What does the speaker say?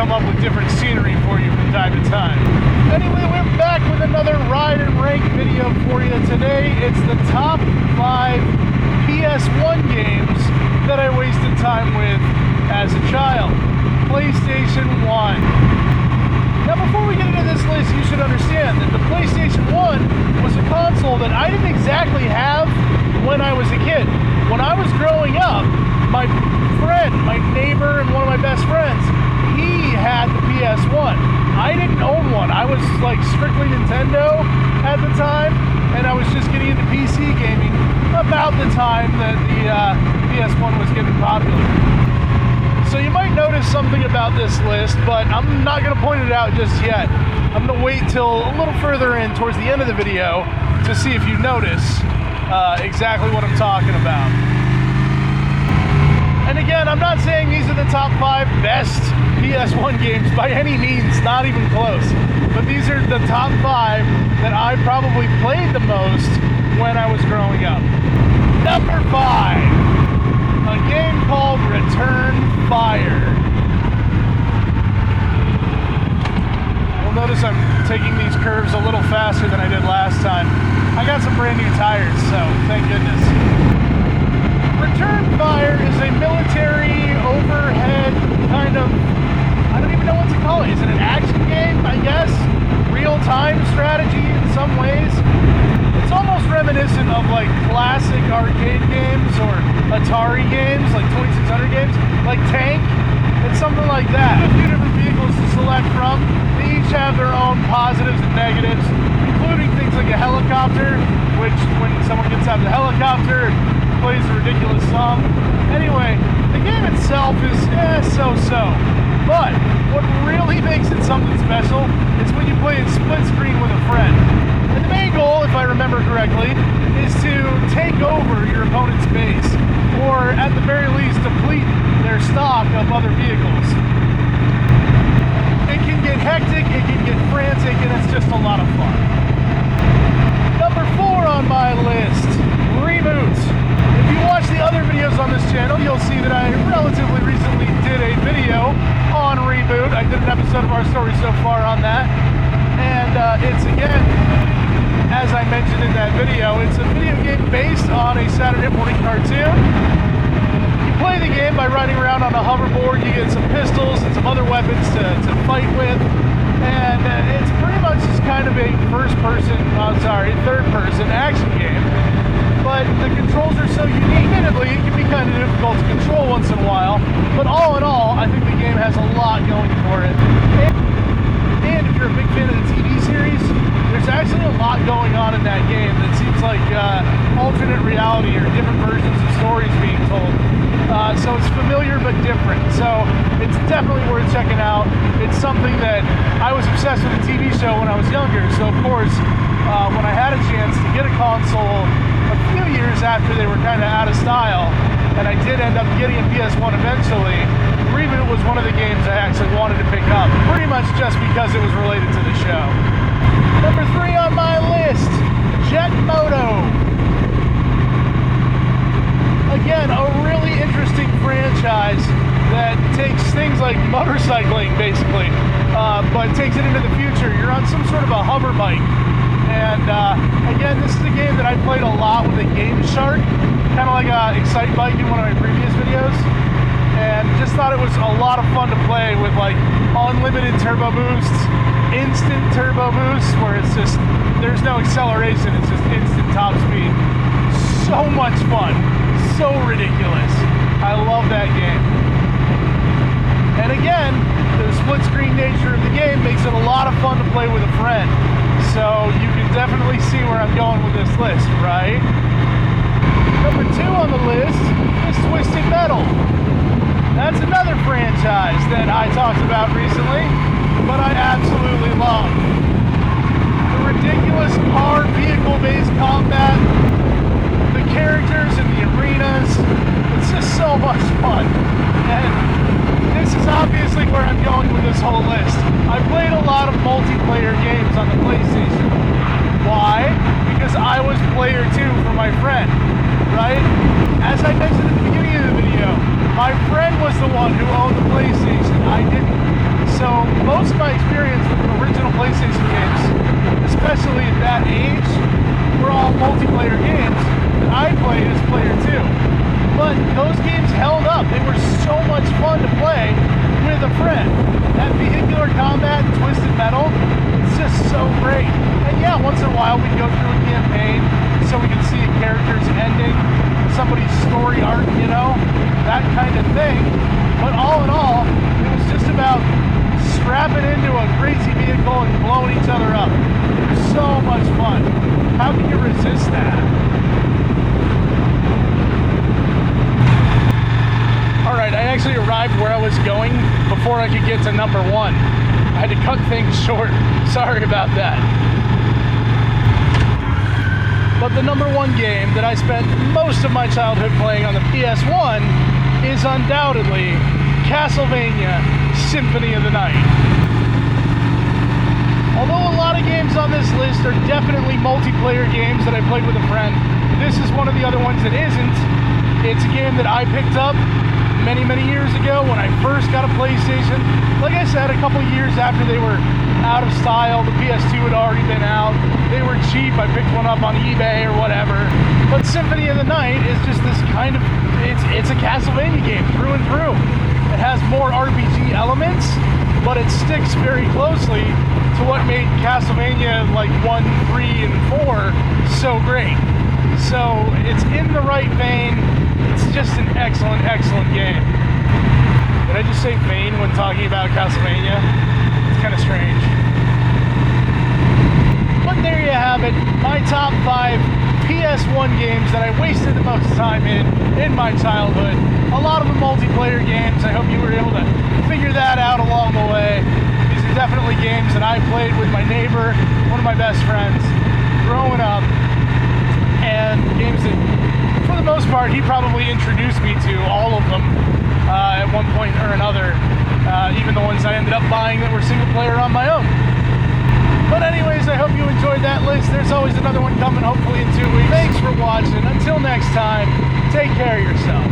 come up with different scenery for you from time to time. Anyway, we're back with another Ride and Rank video for you today. It's the top 5 PS1 games that I wasted time with as a child. PlayStation 1. Now, before we get into this list, you should understand that the PlayStation 1 was a console that I didn't exactly have when I was a kid. When I was growing up, my friend, my neighbor, and one of my best friends, he had the PS1. I didn't own one. I was like strictly Nintendo at the time, and I was just getting into PC gaming about the time that the PS1 was getting popular. So you might notice something about this list, but I'm not going to point it out just yet. I'm going to wait till a little further in towards the end of the video to see if you notice exactly what I'm talking about. And again, I'm not saying these are the top 5 best PS1 games by any means, not even close. But these are the top 5 that I probably played the most when I was growing up. Number 5. A game called Return Fire. You'll notice I'm taking these curves a little faster than I did last time. I got some brand new tires, so thank goodness. Return Fire is a military overhead kind of, I don't even know what to call it. Is it an action game, I guess? Real-time strategy in some ways. It's almost reminiscent of like classic arcade games or Atari games, like 2600 games, like Tank. It's something like that. A few different vehicles to select from. They each have their own positives and negatives, including things like a helicopter, which when someone gets out of the helicopter, it plays a ridiculous song. Anyway, the game itself is so-so. But what really makes it something special is when you play it split screen with a friend. And the main goal, if I remember correctly, is to take over your opponent's base, or at the very least, deplete their stock of other vehicles. It can get hectic, it can get frantic, and it's just a lot of fun. Number 4 on my list, Reboot. If you watch the other videos on this channel, you'll see that I relatively recently did a video on Reboot. I did an episode of Our Story So Far on that. And it's, again, as I mentioned in that video, it's a video game based on a Saturday morning cartoon. You play the game by riding around on a hoverboard. You get some pistols and some other weapons to fight with. And it's pretty much just kind of a third-person action game. But the controls are so unique. Admittedly, it can be kind of difficult to control once in a while. But all in all, I think the game has a lot going for it. And if you're a big fan of the TV series, there's actually a lot going on in that game that seems like alternate reality or different versions of stories being told. So it's familiar but different. So it's definitely worth checking out. It's something that I was obsessed with a TV show when I was younger. So of course, when I had a chance to get a console a few years after they were kind of out of style, and I did end up getting a PS1 eventually, Reboot was one of the games I actually wanted to pick up, pretty much just because it was related to the show. Number 3 on my list, Jet Moto. Again, a really interesting franchise that takes things like motorcycling, basically, but takes it into the future. You're on some sort of a hover bike. And again, this is a game that I played a lot with a Game Shark, kind of like Excite Bike in one of my previous videos. And just thought it was a lot of fun to play with like unlimited turbo boosts, instant turbo boosts, where it's just, there's no acceleration, it's just instant top speed. So much fun, so ridiculous. I love that game. And again, the split screen nature of the game makes it a lot of fun to play with a friend. So you can definitely see where I'm going with this list, right? Number 2 on the list is Twisted Metal. That's another franchise that I talked about recently, but I absolutely love. The ridiculous car vehicle-based combat, the characters in the arenas, it's just so much fun. And this is obviously where I'm going with this whole list. I played a lot of multiplayer games on the PlayStation. Why? Because I was player 2 for my friend, right? As I mentioned at the beginning of the video, my friend was the one who owned the PlayStation. I didn't. So most of my experience with original PlayStation games, especially at that age, were all multiplayer games that I played as player 2. But those games held up. They were so much fun to play with a friend. That vehicular combat and Twisted Metal, it's just so great. And yeah, once in a while we'd go through a campaign so we could see a character's ending, somebody's story arc, you know, that kind of thing. But all in all, it was just about strapping into a crazy vehicle and blowing each other up. It was so much fun. How can you resist that? Alright, I actually arrived where I was going before I could get to number 1. I had to cut things short. Sorry about that. But the number 1 game that I spent most of my childhood playing on the PS1 is undoubtedly Castlevania Symphony of the Night. Although a lot of games on this list are definitely multiplayer games that I played with a friend, this is one of the other ones that isn't. It's a game that I picked up many years ago when I first got a PlayStation. Like I said, a couple years after they were out of style. The PS2 had already been out. They were cheap. I picked one up on eBay or whatever. But Symphony of the Night is just this kind of, it's a Castlevania game through and through. It has more RPG elements, but it sticks very closely to what made Castlevania like 1, 3, and 4 so great. So it's in the right vein. It's just an excellent game. Did I just say vein when talking about Castlevania? It's kind of strange. But there you have it. My top 5 PS1 games that I wasted the most time in my childhood. A lot of them multiplayer games. I hope you were able to figure that out along the way. These are definitely games that I played with my neighbor, one of my best friends, growing up. And games that, for the most part, he probably introduced me to all of them at one point or another, even the ones I ended up buying that were single player on my own. But anyways, I hope you enjoyed that list. There's always another one coming, hopefully in 2 weeks. Thanks for watching. Until next time, take care of yourself.